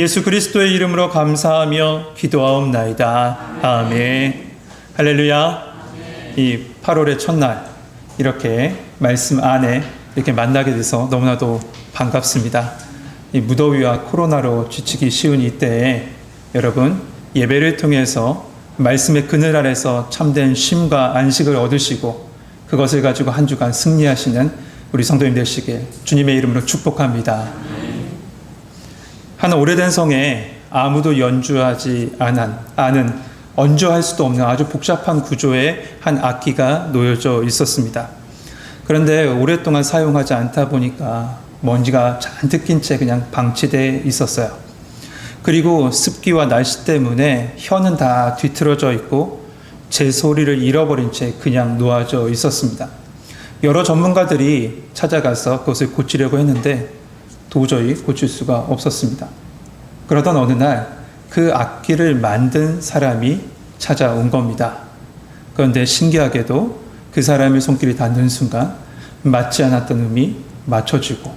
예수 그리스도의 이름으로 감사하며 기도하옵나이다. 아멘. 할렐루야. 이 8월의 첫날 이렇게 말씀 안에 이렇게 만나게 돼서 너무나도 반갑습니다. 이 무더위와 코로나로 지치기 쉬운 이때에 여러분 예배를 통해서 말씀의 그늘 아래서 참된 쉼과 안식을 얻으시고 그것을 가지고 한 주간 승리하시는 우리 성도님 되시길 주님의 이름으로 축복합니다. 한 오래된 성에 아무도 연주하지 않은 언저할 수도 없는 아주 복잡한 구조의 한 악기가 놓여져 있었습니다. 그런데 오랫동안 사용하지 않다 보니까 먼지가 잔뜩 낀 채 그냥 방치되어 있었어요. 그리고 습기와 날씨 때문에 혀는 다 뒤틀어져 있고 제 소리를 잃어버린 채 그냥 놓아져 있었습니다. 여러 전문가들이 찾아가서 그것을 고치려고 했는데 도저히 고칠 수가 없었습니다. 그러던 어느 날 그 악기를 만든 사람이 찾아온 겁니다. 그런데 신기하게도 그 사람의 손길이 닿는 순간 맞지 않았던 음이 맞춰지고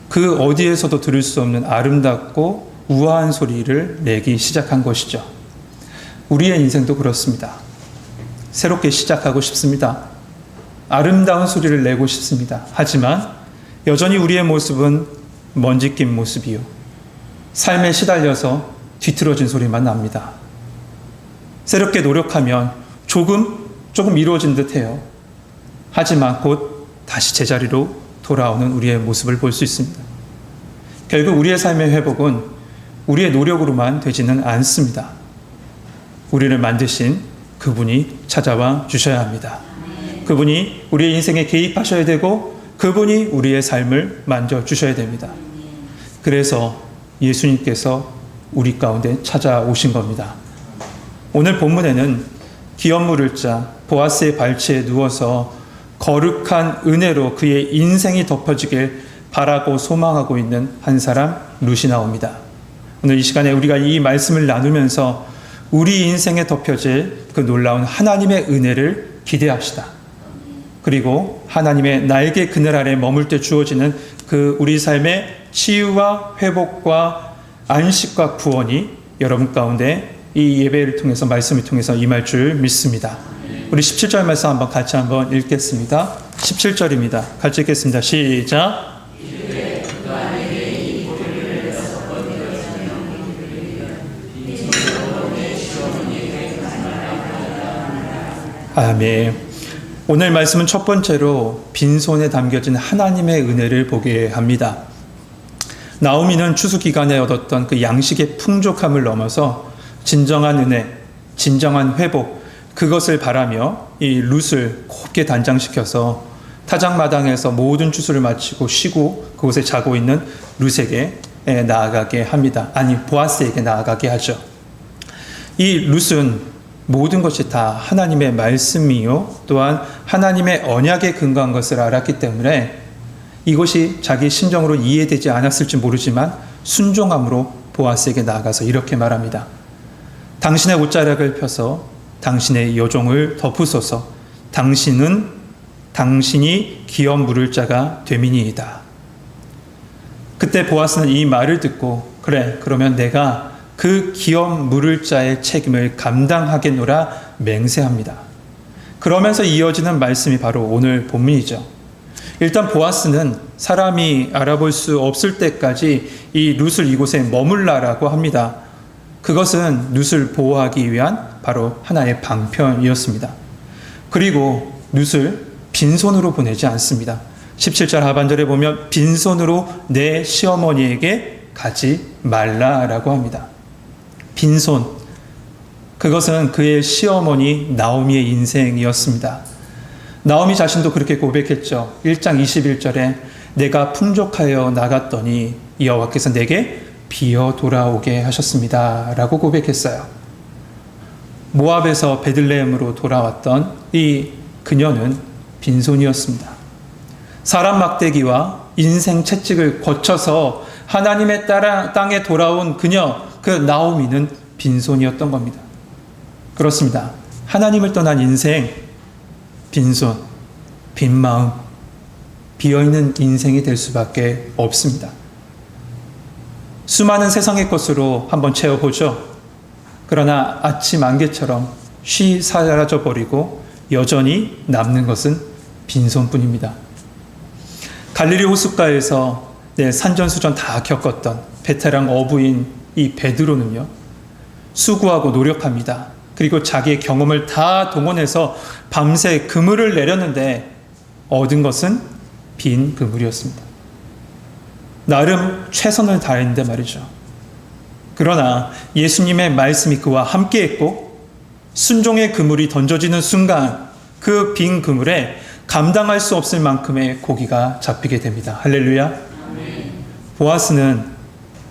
그 어디에서도 들을 수 없는 아름답고 우아한 소리를 내기 시작한 것이죠. 우리의 인생도 그렇습니다. 새롭게 시작하고 싶습니다. 아름다운 소리를 내고 싶습니다. 하지만 여전히 우리의 모습은 먼지 낀 모습이요. 삶에 시달려서 뒤틀어진 소리만 납니다. 새롭게 노력하면 조금 이루어진 듯해요. 하지만 곧 다시 제자리로 돌아오는 우리의 모습을 볼 수 있습니다. 결국 우리의 삶의 회복은 우리의 노력으로만 되지는 않습니다. 우리를 만드신 그분이 찾아와 주셔야 합니다. 그분이 우리의 인생에 개입하셔야 되고 그분이 우리의 삶을 만져주셔야 됩니다. 그래서 예수님께서 우리 가운데 찾아오신 겁니다. 오늘 본문에는 기업 물을 자 보아스의 발치에 누워서 거룩한 은혜로 그의 인생이 덮어지길 바라고 소망하고 있는 한 사람 룻이 나옵니다. 오늘 이 시간에 우리가 이 말씀을 나누면서 우리 인생에 덮여질 그 놀라운 하나님의 은혜를 기대합시다. 그리고 하나님의 날개 그늘 아래 머물 때 주어지는 그 우리 삶의 치유와 회복과 안식과 구원이 여러분 가운데 이 예배를 통해서 말씀을 통해서 임할 줄 믿습니다. 우리 17절 말씀 한번 같이 한번 읽겠습니다. 17절입니다. 같이 읽겠습니다. 시작. 아멘. 오늘 말씀은 첫 번째로 빈손에 담겨진 하나님의 은혜를 보게 합니다. 나오미는 추수 기간에 얻었던 그 양식의 풍족함을 넘어서 진정한 은혜, 진정한 회복, 그것을 바라며 이 룻을 곱게 단장시켜서 타작마당에서 모든 추수를 마치고 쉬고 그곳에 자고 있는 룻에게 나아가게 합니다. 아니, 보아스에게 나아가게 하죠. 이 룻은 모든 것이 다 하나님의 말씀이요 또한 하나님의 언약에 근거한 것을 알았기 때문에 이것이 자기 심정으로 이해되지 않았을지 모르지만 순종함으로 보아스에게 나아가서 이렇게 말합니다. 당신의 옷자락을 펴서 당신의 여종을 덮으소서. 당신이 기업 물을 자가 됨이니이다. 그때 보아스는 이 말을 듣고 그래 그러면 내가 그 기업 물을 자의 책임을 감당하겠노라 맹세합니다. 그러면서 이어지는 말씀이 바로 오늘 본문이죠. 일단 보아스는 사람이 알아볼 수 없을 때까지 이 룻을 이곳에 머물라라고 합니다. 그것은 룻을 보호하기 위한 바로 하나의 방편이었습니다. 그리고 룻을 빈손으로 보내지 않습니다. 17절 하반절에 보면 빈손으로 내 시어머니에게 가지 말라라고 합니다. 빈손, 그것은 그의 시어머니 나오미의 인생이었습니다. 나오미 자신도 그렇게 고백했죠. 1장 21절에 내가 풍족하여 나갔더니 여호와께서 내게 비어 돌아오게 하셨습니다 라고 고백했어요. 모압에서 베들레헴으로 돌아왔던 이 그녀는 빈손이었습니다. 사람 막대기와 인생 채찍을 거쳐서 하나님의 땅에 돌아온 그녀, 그 나오미는 빈손이었던 겁니다. 그렇습니다. 하나님을 떠난 인생, 빈손, 빈마음, 비어있는 인생이 될 수밖에 없습니다. 수많은 세상의 것으로 한번 채워보죠. 그러나 아침 안개처럼 쉬 사라져버리고 여전히 남는 것은 빈손뿐입니다. 갈릴리 호숫가에서 산전수전 다 겪었던 베테랑 어부인 이 베드로는요, 수고하고 노력합니다. 그리고 자기의 경험을 다 동원해서 밤새 그물을 내렸는데 얻은 것은 빈 그물이었습니다. 나름 최선을 다했는데 말이죠. 그러나 예수님의 말씀이 그와 함께했고 순종의 그물이 던져지는 순간 그 빈 그물에 감당할 수 없을 만큼의 고기가 잡히게 됩니다. 할렐루야. 보아스는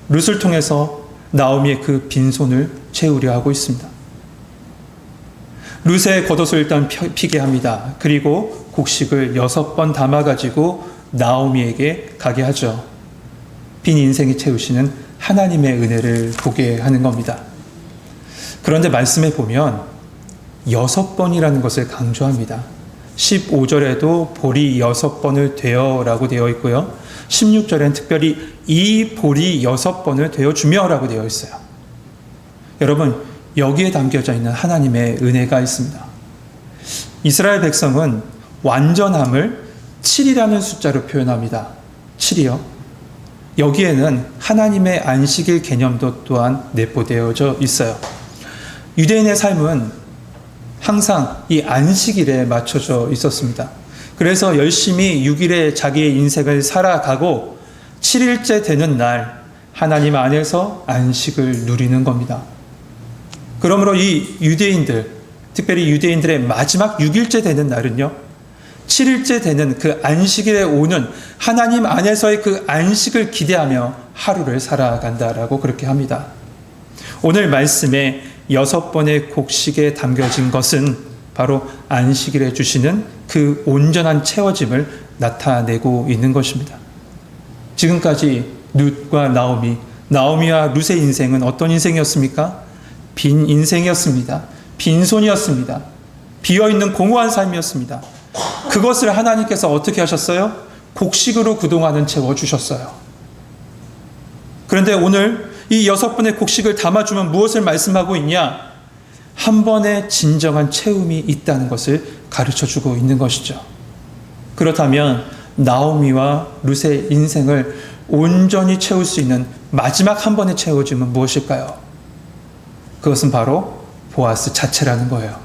룻을 통해서 나오미의 그 빈손을 채우려 하고 있습니다. 룻의 겉옷을 일단 피게 합니다. 그리고 곡식을 6번 담아가지고 나오미에게 가게 하죠. 빈 인생이 채우시는 하나님의 은혜를 보게 하는 겁니다. 그런데 말씀에 보면 6번이라는 것을 강조합니다. 15절에도 보리 6번을 되어라고 되어 있고요. 16절엔 특별히 이 보리 6번을 되어주며 라고 되어 있어요. 여러분, 여기에 담겨져 있는 하나님의 은혜가 있습니다. 이스라엘 백성은 완전함을 7이라는 숫자로 표현합니다. 7이요. 여기에는 하나님의 안식일 개념도 또한 내포되어져 있어요. 유대인의 삶은 항상 이 안식일에 맞춰져 있었습니다. 그래서 열심히 6일에 자기의 인생을 살아가고 7일째 되는 날 하나님 안에서 안식을 누리는 겁니다. 그러므로 이 유대인들, 특별히 유대인들의 마지막 6일째 되는 날은요, 7일째 되는 그 안식일에 오는 하나님 안에서의 그 안식을 기대하며 하루를 살아간다라고 그렇게 합니다. 오늘 말씀에 6번의 곡식에 담겨진 것은 바로 안식일에 주시는 그 온전한 채워짐을 나타내고 있는 것입니다. 지금까지 룻과 나오미와 룻의 인생은 어떤 인생이었습니까? 빈 인생이었습니다. 빈손이었습니다. 비어있는 공허한 삶이었습니다. 그것을 하나님께서 어떻게 하셨어요? 곡식으로 그동안은 채워주셨어요. 그런데 오늘 이 6번의 곡식을 담아주면 무엇을 말씀하고 있냐? 한 번의 진정한 채움이 있다는 것을 가르쳐주고 있는 것이죠. 그렇다면 나오미와 룻의 인생을 온전히 채울 수 있는 마지막 한 번의 채워짐은 무엇일까요? 그것은 바로 보아스 자체라는 거예요.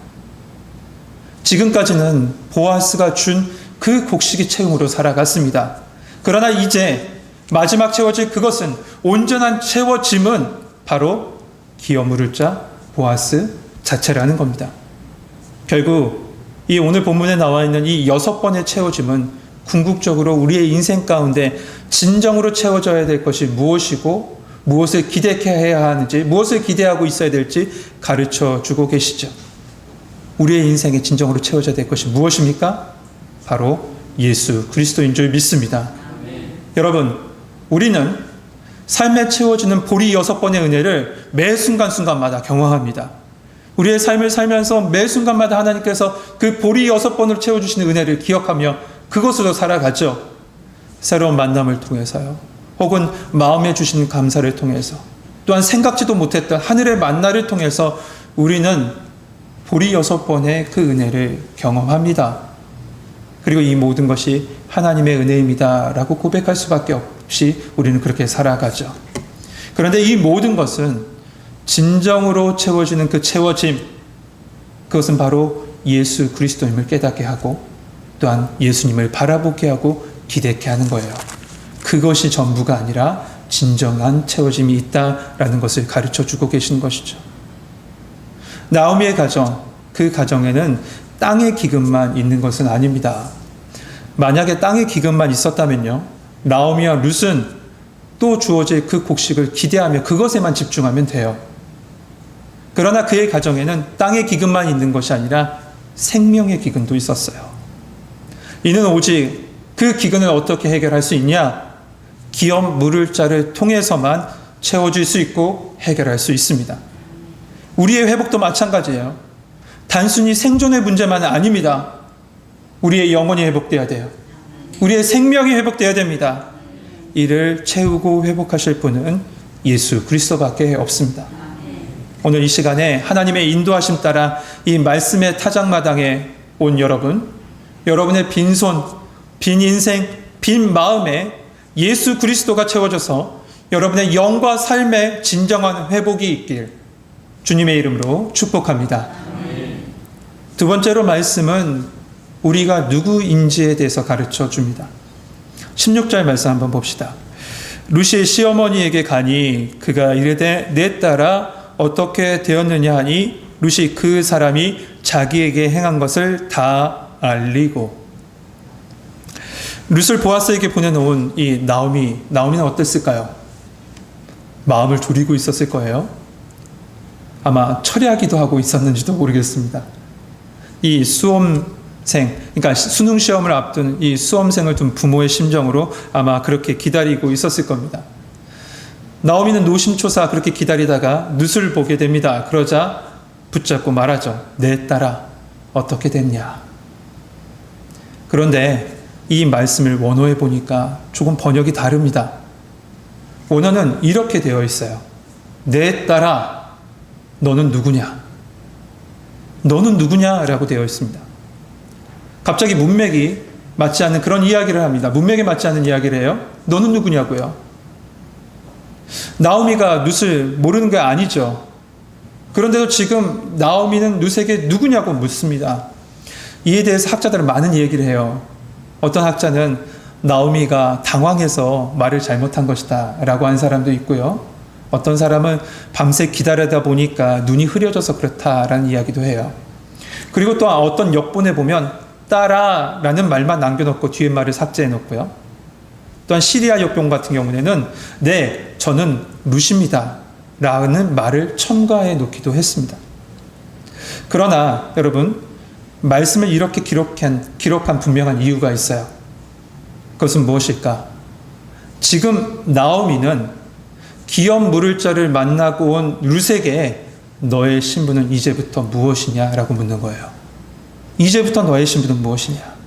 지금까지는 보아스가 준 그 곡식의 채움으로 살아갔습니다. 그러나 이제 마지막 채워질 그것은, 온전한 채워짐은 바로 기어 물을 자 보아스 자체라는 겁니다. 결국 이 오늘 본문에 나와 있는 이 6번의 채워짐은 궁극적으로 우리의 인생 가운데 진정으로 채워져야 될 것이 무엇이고 무엇을 기대해야 하는지, 무엇을 기대하고 있어야 될지 가르쳐 주고 계시죠. 우리의 인생에 진정으로 채워져야 될 것이 무엇입니까? 바로 예수 그리스도인 줄 믿습니다. 여러분, 우리는 삶에 채워지는 보리 6번의 은혜를 매 순간순간마다 경험합니다. 우리의 삶을 살면서 매 순간마다 하나님께서 그 보리 6번으로 채워주시는 은혜를 기억하며 그것으로 살아가죠. 새로운 만남을 통해서요. 혹은 마음에 주시는 감사를 통해서, 또한 생각지도 못했던 하늘의 만나를 통해서 우리는 보리 6번의 그 은혜를 경험합니다. 그리고 이 모든 것이 하나님의 은혜입니다 라고 고백할 수밖에 없이 우리는 그렇게 살아가죠. 그런데 이 모든 것은 진정으로 채워지는 그 채워짐, 그것은 바로 예수 그리스도임을 깨닫게 하고 또한 예수님을 바라보게 하고 기대케 하는 거예요. 그것이 전부가 아니라 진정한 채워짐이 있다라는 것을 가르쳐주고 계시는 것이죠. 나오미의 가정, 그 가정에는 땅의 기근만 있는 것은 아닙니다. 만약에 땅의 기근만 있었다면요, 나오미와 룻은 또 주어질 그 곡식을 기대하며 그것에만 집중하면 돼요. 그러나 그의 가정에는 땅의 기근만 있는 것이 아니라 생명의 기근도 있었어요. 이는 오직 그 기근을 어떻게 해결할 수 있냐? 기업 물을 자를 통해서만 채워질 수 있고 해결할 수 있습니다. 우리의 회복도 마찬가지예요. 단순히 생존의 문제만은 아닙니다. 우리의 영혼이 회복돼야 돼요. 우리의 생명이 회복돼야 됩니다. 이를 채우고 회복하실 분은 예수 그리스도밖에 없습니다. 오늘 이 시간에 하나님의 인도하심 따라 이 말씀의 타작마당에 온 여러분, 여러분의 빈손, 빈 인생, 빈 마음에 예수 그리스도가 채워져서 여러분의 영과 삶의 진정한 회복이 있길 주님의 이름으로 축복합니다. 두 번째로 말씀은 우리가 누구인지에 대해서 가르쳐 줍니다. 16절 말씀 한번 봅시다. 루시의 시어머니에게 가니 그가 이르되 내 딸아 어떻게 되었느냐 하니 루시 그 사람이 자기에게 행한 것을 다 알리고. 룻을 보아스에게 보내놓은 이 나오미는 어땠을까요? 마음을 졸이고 있었을 거예요. 아마 철회하기도 하고 있었는지도 모르겠습니다. 이 그러니까 수능 시험을 앞둔 이 수험생을 둔 부모의 심정으로 아마 그렇게 기다리고 있었을 겁니다. 나오미는 노심초사 그렇게 기다리다가 룻을 보게 됩니다. 그러자 붙잡고 말하죠. 내 딸아 어떻게 됐냐. 그런데 이 말씀을 원어에 보니까 조금 번역이 다릅니다. 원어는 이렇게 되어 있어요. 내 딸아 너는 누구냐? 너는 누구냐? 라고 되어 있습니다. 갑자기 문맥이 맞지 않는 그런 이야기를 합니다. 문맥에 맞지 않는 이야기를 해요. 너는 누구냐고요? 나오미가 룻을 모르는 게 아니죠. 그런데도 지금 나오미는 룻에게 누구냐고 묻습니다. 이에 대해서 학자들은 많은 얘기를 해요. 어떤 학자는 나오미가 당황해서 말을 잘못한 것이다 라고 한 사람도 있고요. 어떤 사람은 밤새 기다리다 보니까 눈이 흐려져서 그렇다라는 이야기도 해요. 그리고 또 어떤 역본에 보면 따라 라는 말만 남겨놓고 뒤에 말을 삭제해 놓고요. 또한 시리아 역본 같은 경우에는 네, 저는 룻입니다 라는 말을 첨가해 놓기도 했습니다. 그러나 여러분, 말씀을 이렇게 기록한 분명한 이유가 있어요. 그것은 무엇일까? 지금 나오미는 기업 물을 자를 만나고 온 룻에게 너의 신분은 이제부터 무엇이냐라고 묻는 거예요. 이제부터 너의 신분은 무엇이냐?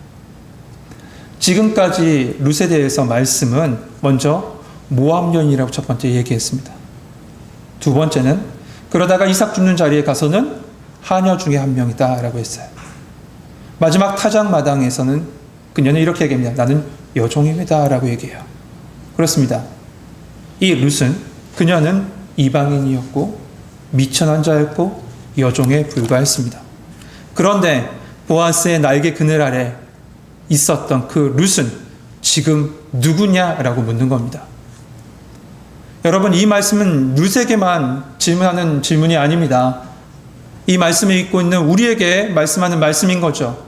지금까지 룻에 대해서 말씀은 먼저 모압 여인이라고 첫 번째 얘기했습니다. 두 번째는 그러다가 이삭 죽는 자리에 가서는 하녀 중에 한 명이다 라고 했어요. 마지막 타작마당에서는 그녀는 이렇게 얘기합니다. 나는 여종입니다 라고 얘기해요. 그렇습니다. 이 룻은 그녀는 이방인이었고 미천한 자였고 여종에 불과했습니다. 그런데 보아스의 날개 그늘 아래 있었던 그 룻은 지금 누구냐라고 묻는 겁니다. 여러분, 이 말씀은 룻에게만 질문하는 질문이 아닙니다. 이 말씀을 읽고 있는 우리에게 말씀하는 말씀인 거죠.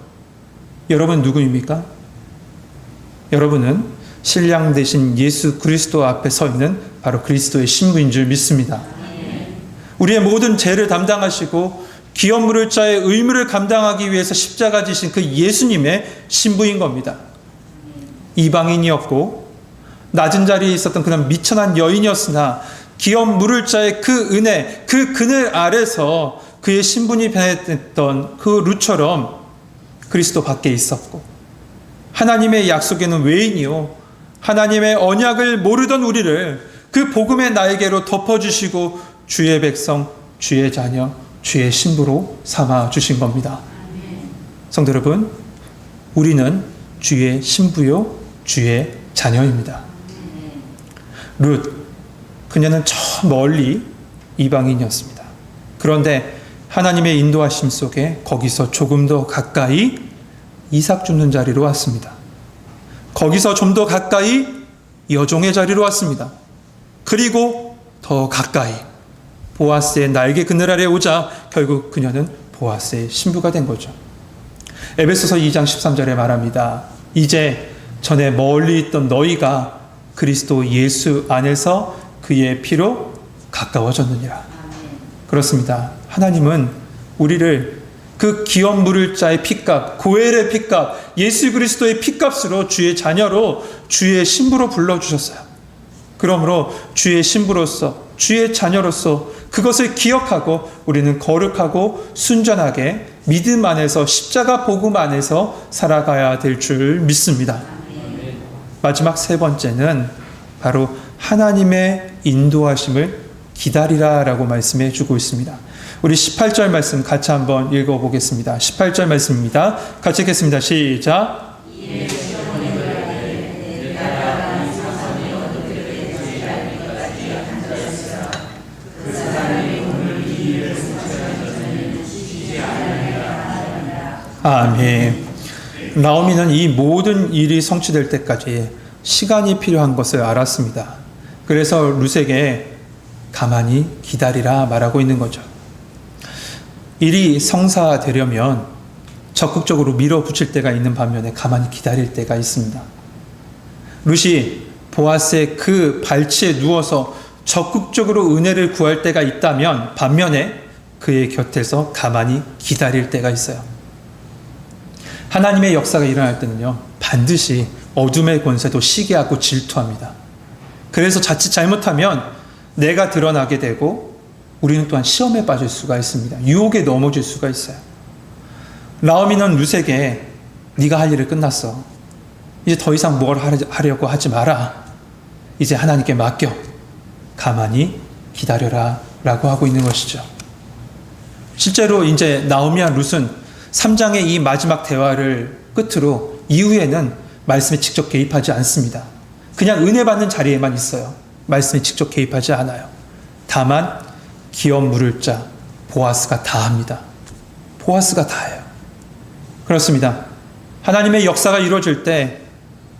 여러분 누구입니까? 여러분은 신랑 되신 예수 그리스도 앞에 서 있는 바로 그리스도의 신부인 줄 믿습니다. 우리의 모든 죄를 담당하시고 기업 물을 자의 의무를 감당하기 위해서 십자가 지신 그 예수님의 신부인 겁니다. 이방인이었고 낮은 자리에 있었던 그런 미천한 여인이었으나 기업 물을 자의 그 은혜, 그 그늘 아래서 그의 신분이 변했던 그 룻처럼 그리스도 밖에 있었고 하나님의 약속에는 외인이요 하나님의 언약을 모르던 우리를 그 복음의 날개로 덮어주시고 주의 백성, 주의 자녀, 주의 신부로 삼아주신 겁니다. 성도 여러분, 우리는 주의 신부요 주의 자녀입니다. 룻, 그녀는 저 멀리 이방인이었습니다. 그런데 하나님의 인도하심 속에 거기서 조금 더 가까이 이삭 죽는 자리로 왔습니다. 거기서 좀 더 가까이 여종의 자리로 왔습니다. 그리고 더 가까이 보아스의 날개 그늘 아래 오자 결국 그녀는 보아스의 신부가 된 거죠. 에베소서 2장 13절에 말합니다. 이제 전에 멀리 있던 너희가 그리스도 예수 안에서 그의 피로 가까워졌느니라. 그렇습니다. 하나님은 우리를 그 기업 물을 자의 피값, 고엘의 피값, 예수 그리스도의 피값으로 주의 자녀로 주의 신부로 불러주셨어요. 그러므로 주의 신부로서 주의 자녀로서 그것을 기억하고 우리는 거룩하고 순전하게 믿음 안에서 십자가 복음 안에서 살아가야 될 줄 믿습니다. 마지막 세 번째는 바로 하나님의 인도하심을 기다리라 라고 말씀해 주고 있습니다. 우리 18절 말씀 같이 한번 읽어보겠습니다. 18절 말씀입니다. 같이 읽겠습니다. 시작. 아멘. 나오미는 이 모든 일이 성취될 때까지 시간이 필요한 것을 알았습니다. 그래서 룻에게 가만히 기다리라 말하고 있는 거죠. 일이 성사되려면 적극적으로 밀어붙일 때가 있는 반면에 가만히 기다릴 때가 있습니다. 룻이 보아스의 그 발치에 누워서 적극적으로 은혜를 구할 때가 있다면 반면에 그의 곁에서 가만히 기다릴 때가 있어요. 하나님의 역사가 일어날 때는요, 반드시 어둠의 권세도 시기하고 질투합니다. 그래서 자칫 잘못하면 내가 드러나게 되고 우리는 또한 시험에 빠질 수가 있습니다. 유혹에 넘어질 수가 있어요. 나오미는 룻에게 네가 할 일을 끝났어. 이제 더 이상 뭘 하려고 하지 마라. 이제 하나님께 맡겨. 가만히 기다려라 라고 하고 있는 것이죠. 실제로 이제 나오미와 룻은 3장의 이 마지막 대화를 끝으로 이후에는 말씀에 직접 개입하지 않습니다. 그냥 은혜 받는 자리에만 있어요. 말씀에 직접 개입하지 않아요. 다만 기업 물을 자 보아스가 다 합니다. 보아스가 다 해요. 그렇습니다. 하나님의 역사가 이루어질 때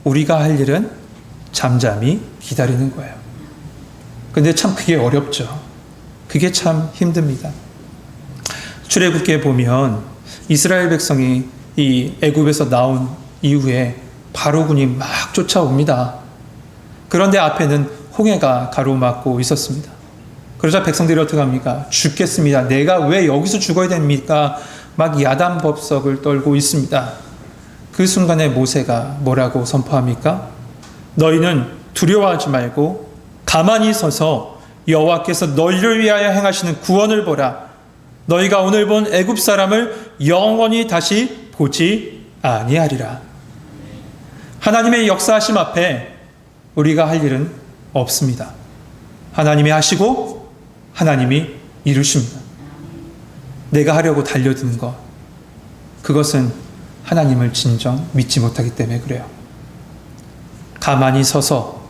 우리가 할 일은 잠잠히 기다리는 거예요. 근데 참 그게 어렵죠. 그게 참 힘듭니다. 출애굽기에 보면 이스라엘 백성이 이 애굽에서 나온 이후에 바로군이 막 쫓아옵니다. 그런데 앞에는 홍해가 가로막고 있었습니다. 그러자 백성들이 어떻게 합니까? 죽겠습니다. 내가 왜 여기서 죽어야 됩니까? 막 야단법석을 떨고 있습니다. 그 순간에 모세가 뭐라고 선포합니까? 너희는 두려워하지 말고 가만히 서서 여호와께서 너희를 위하여 행하시는 구원을 보라. 너희가 오늘 본 애굽 사람을 영원히 다시 보지 아니하리라. 하나님의 역사하심 앞에 우리가 할 일은 없습니다. 하나님이 하시고 하나님이 이루십니다. 내가 하려고 달려드는 것, 그것은 하나님을 진정 믿지 못하기 때문에 그래요. 가만히 서서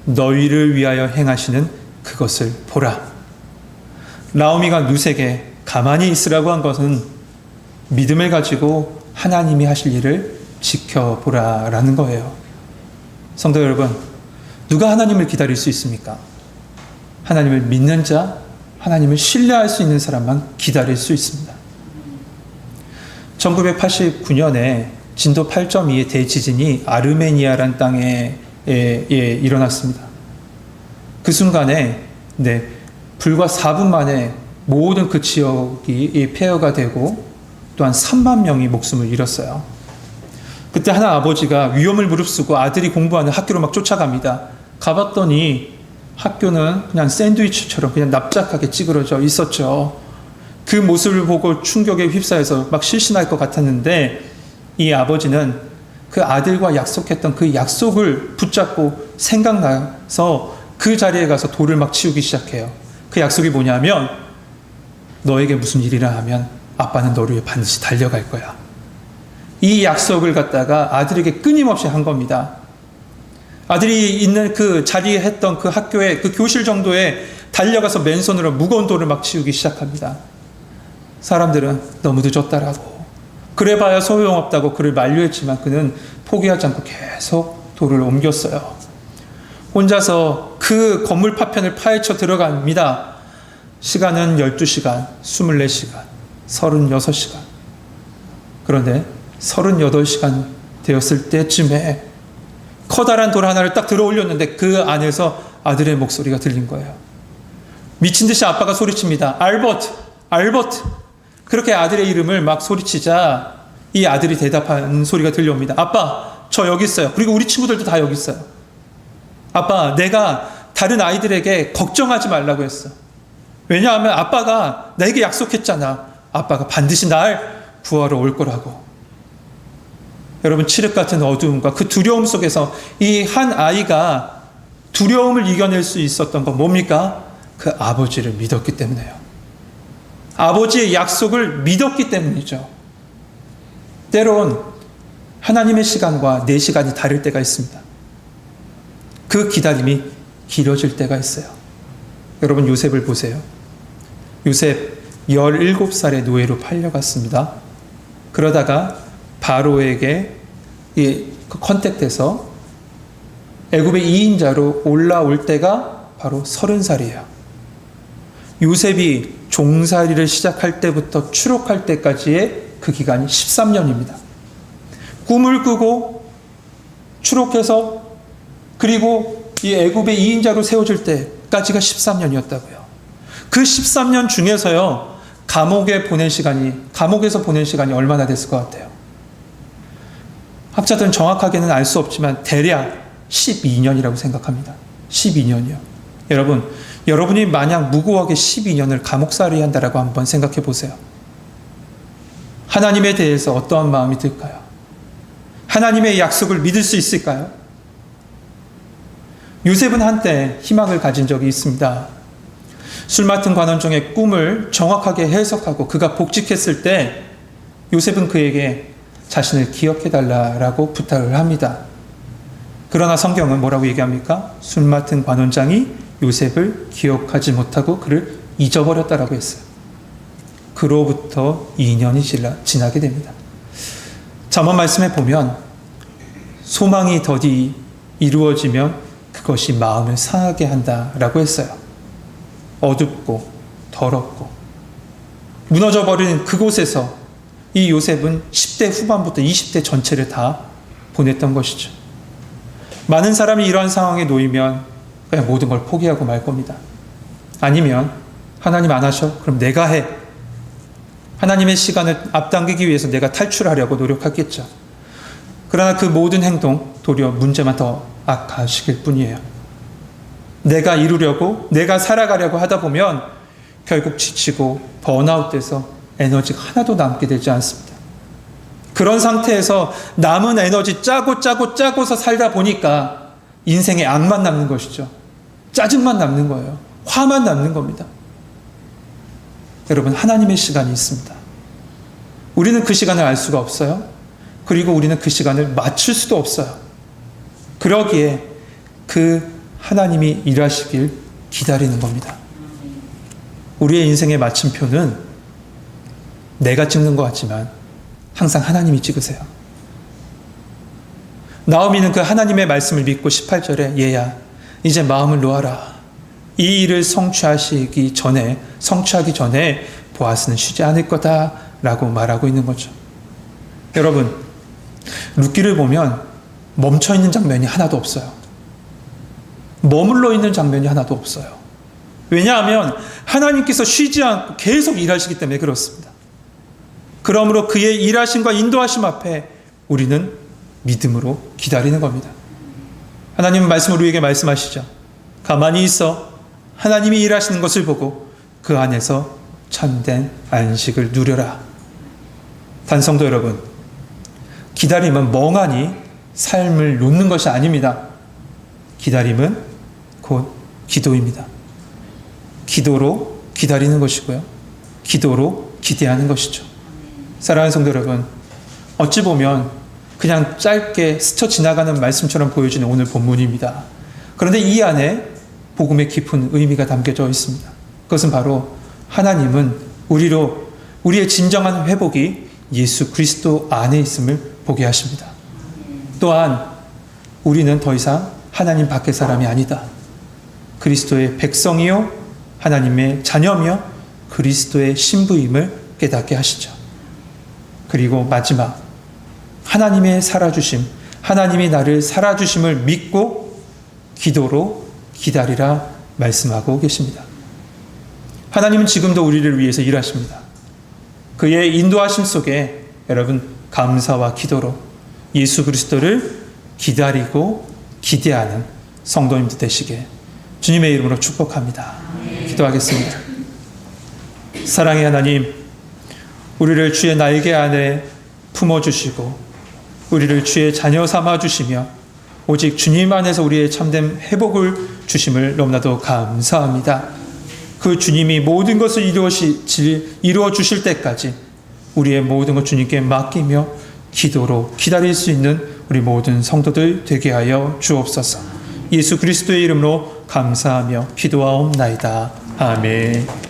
너희를 위하여 행하시는 그것을 보라. 나오미가 룻에게 가만히 있으라고 한 것은 믿음을 가지고 하나님이 하실 일을 지켜보라라는 거예요. 성도 여러분, 누가 하나님을 기다릴 수 있습니까? 하나님을 믿는 자, 하나님을 신뢰할 수 있는 사람만 기다릴 수 있습니다. 1989년에 진도 8.2의 대지진이 아르메니아란 땅에 일어났습니다. 그 순간에 불과 4분 만에 모든 그 지역이 폐허가 되고 또한 3만 명이 목숨을 잃었어요. 그때 하나 아버지가 위험을 무릅쓰고 아들이 공부하는 학교로 막 쫓아갑니다. 가봤더니 학교는 그냥 샌드위치처럼 그냥 납작하게 찌그러져 있었죠. 그 모습을 보고 충격에 휩싸여서 막 실신할 것 같았는데 이 아버지는 그 아들과 약속했던 그 약속을 붙잡고 생각나서 그 자리에 가서 돌을 막 치우기 시작해요. 그 약속이 뭐냐면 너에게 무슨 일이라 하면 아빠는 너를 위해 반드시 달려갈 거야. 이 약속을 갖다가 아들에게 끊임없이 한 겁니다. 아들이 있는 그 자리에 했던 그 학교에 그 교실 정도에 달려가서 맨손으로 무거운 돌을 막 치우기 시작합니다. 사람들은 너무 늦었다라고, 그래봐야 소용없다고 그를 만류했지만 그는 포기하지 않고 계속 돌을 옮겼어요. 혼자서 그 건물 파편을 파헤쳐 들어갑니다. 시간은 12시간, 24시간, 36시간. 그런데 38시간 되었을 때쯤에 커다란 돌 하나를 딱 들어 올렸는데 그 안에서 아들의 목소리가 들린 거예요. 미친 듯이 아빠가 소리칩니다. 알버트, 알버트. 그렇게 아들의 이름을 막 소리치자 이 아들이 대답하는 소리가 들려옵니다. 아빠, 저 여기 있어요. 그리고 우리 친구들도 다 여기 있어요. 아빠, 내가 다른 아이들에게 걱정하지 말라고 했어. 왜냐하면 아빠가 나에게 약속했잖아. 아빠가 반드시 날 구하러 올 거라고. 여러분, 칠흑 같은 어두움과 그 두려움 속에서 이 한 아이가 두려움을 이겨낼 수 있었던 건 뭡니까? 그 아버지를 믿었기 때문에요. 아버지의 약속을 믿었기 때문이죠. 때론 하나님의 시간과 내 시간이 다를 때가 있습니다. 그 기다림이 길어질 때가 있어요. 여러분, 요셉을 보세요. 요셉 17살의 노예로 팔려갔습니다. 그러다가 바로에게 컨택돼서 애굽의 2인자로 올라올 때가 바로 30살이에요. 요셉이 종살이를 시작할 때부터 추록할 때까지의 그 기간이 13년입니다. 꿈을 꾸고 추록해서 그리고 이 애굽의 2인자로 세워질 때까지가 13년이었다고요. 그 13년 중에서요, 감옥에서 보낸 시간이 얼마나 됐을 것 같아요? 학자들은 정확하게는 알 수 없지만 대략 12년이라고 생각합니다. 12년이요. 여러분이 만약 무고하게 12년을 감옥살이 한다라고 한번 생각해 보세요. 하나님에 대해서 어떠한 마음이 들까요? 하나님의 약속을 믿을 수 있을까요? 요셉은 한때 희망을 가진 적이 있습니다. 술 맡은 관원종의 꿈을 정확하게 해석하고 그가 복직했을 때 요셉은 그에게 자신을 기억해달라고 부탁을 합니다. 그러나 성경은 뭐라고 얘기합니까? 술 맡은 관원장이 요셉을 기억하지 못하고 그를 잊어버렸다라고 했어요. 그로부터 2년이 지나게 됩니다. 잠언 말씀에 보면 소망이 더디 이루어지면 그것이 마음을 상하게 한다라고 했어요. 어둡고 더럽고 무너져버리는 그곳에서 이 요셉은 10대 후반부터 20대 전체를 다 보냈던 것이죠. 많은 사람이 이러한 상황에 놓이면 그냥 모든 걸 포기하고 말 겁니다. 아니면 하나님 안 하셔? 그럼 내가 해. 하나님의 시간을 앞당기기 위해서 내가 탈출하려고 노력하겠죠. 그러나 그 모든 행동 도리어 문제만 더 악화시킬 뿐이에요. 내가 이루려고 내가 살아가려고 하다 보면 결국 지치고 번아웃돼서 에너지가 하나도 남게 되지 않습니다. 그런 상태에서 남은 에너지 짜고서 살다 보니까 인생에 악만 남는 것이죠. 짜증만 남는 거예요. 화만 남는 겁니다. 여러분, 하나님의 시간이 있습니다. 우리는 그 시간을 알 수가 없어요. 그리고 우리는 그 시간을 맞출 수도 없어요. 그러기에 그 하나님이 일하시길 기다리는 겁니다. 우리의 인생의 마침표는 내가 찍는 것 같지만 항상 하나님이 찍으세요. 나오미는 그 하나님의 말씀을 믿고 18절에 얘야 이제 마음을 놓아라. 이 일을 성취하기 전에 보아스는 쉬지 않을 거다라고 말하고 있는 거죠. 여러분, 룻기를 보면 멈춰있는 장면이 하나도 없어요. 머물러 있는 장면이 하나도 없어요. 왜냐하면 하나님께서 쉬지 않고 계속 일하시기 때문에 그렇습니다. 그러므로 그의 일하심과 인도하심 앞에 우리는 믿음으로 기다리는 겁니다. 하나님은 말씀으로 우리에게 말씀하시죠. 가만히 있어 하나님이 일하시는 것을 보고 그 안에서 참된 안식을 누려라. 단성도 여러분, 기다림은 멍하니 삶을 놓는 것이 아닙니다. 기다림은 곧 기도입니다. 기도로 기다리는 것이고요. 기도로 기대하는 것이죠. 사랑하는 성도 여러분, 어찌 보면 그냥 짧게 스쳐 지나가는 말씀처럼 보여지는 오늘 본문입니다. 그런데 이 안에 복음의 깊은 의미가 담겨져 있습니다. 그것은 바로 하나님은 우리의 진정한 회복이 예수 그리스도 안에 있음을 보게 하십니다. 또한 우리는 더 이상 하나님 밖의 사람이 아니다. 그리스도의 백성이요 하나님의 자녀며 그리스도의 신부임을 깨닫게 하시죠. 그리고 마지막, 하나님의 살아주심, 하나님이 나를 살아주심을 믿고 기도로 기다리라 말씀하고 계십니다. 하나님은 지금도 우리를 위해서 일하십니다. 그의 인도하심 속에 여러분 감사와 기도로 예수 그리스도를 기다리고 기대하는 성도님들 되시게 주님의 이름으로 축복합니다. 기도하겠습니다. 사랑의 하나님, 우리를 주의 날개 안에 품어주시고 우리를 주의 자녀 삼아주시며 오직 주님 안에서 우리의 참된 회복을 주심을 너무나도 감사합니다. 그 주님이 모든 것을 이루어 주실 때까지 우리의 모든 것 주님께 맡기며 기도로 기다릴 수 있는 우리 모든 성도들 되게 하여 주옵소서. 예수 그리스도의 이름으로 감사하며 기도하옵나이다. 아멘.